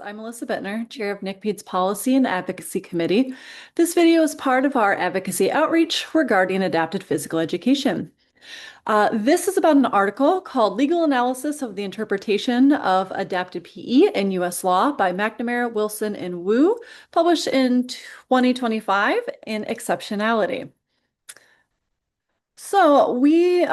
I'm Melissa Bittner, Chair of NCPED's Policy and Advocacy Committee. This video is part of our advocacy outreach regarding adapted physical education. This is about an article called Legal Analysis of the Interpretation of Adapted PE in U.S. Law by McNamara, Wilson, and Wu, published in 2025 in Exceptionality. So we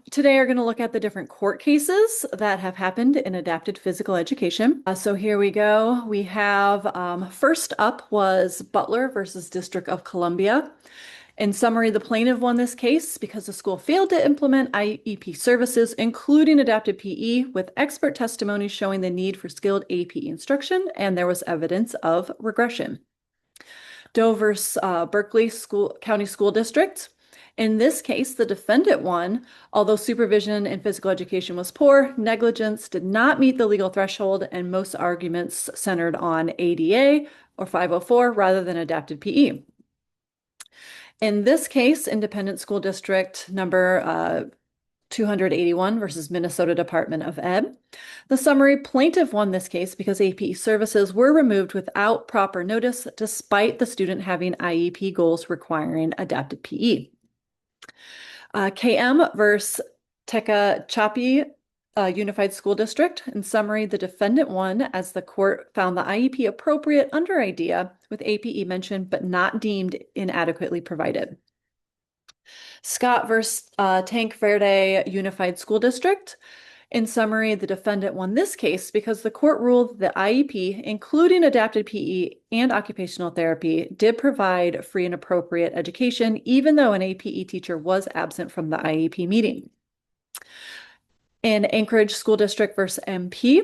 today are going to look at the different court cases that have happened in adapted physical education. So here we go. We have first up was Butler versus District of Columbia. In summary, the plaintiff won this case because the school failed to implement IEP services, including adapted PE, with expert testimony showing the need for skilled APE instruction, and there was evidence of regression. Doe versus Berkeley County School District. In this case, the defendant won, although supervision in physical education was poor, negligence did not meet the legal threshold, and most arguments centered on ADA or 504 rather than adapted PE. In this case, Independent School District number 281 versus Minnesota Department of Ed. The summary, plaintiff won this case because APE services were removed without proper notice, despite the student having IEP goals requiring adapted PE. KM versus Tehachapi Unified School District. In summary, the defendant won as the court found the IEP appropriate under IDEA with APE mentioned but not deemed inadequately provided. Scott versus Tank Verde Unified School District. In summary, the defendant won this case because the court ruled that IEP, including adapted PE and occupational therapy, did provide free and appropriate education, even though an APE teacher was absent from the IEP meeting. In Anchorage School District versus MP,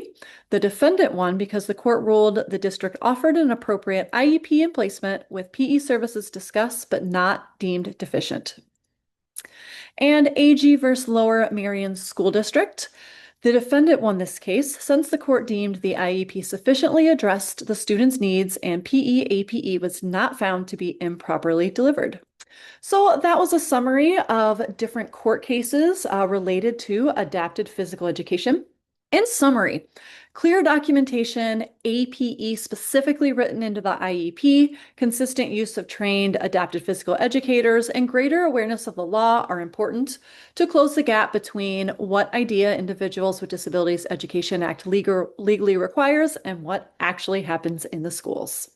the defendant won because the court ruled the district offered an appropriate IEP in placement with PE services discussed but not deemed deficient. And AG versus Lower Merion School District. The defendant won this case since the court deemed the IEP sufficiently addressed the student's needs and PE-APE was not found to be improperly delivered. So that was a summary of different court cases related to adapted physical education. In summary, clear documentation, APE specifically written into the IEP, consistent use of trained adapted physical educators, and greater awareness of the law are important to close the gap between what IDEA Individuals with Disabilities Education Act legally requires and what actually happens in the schools.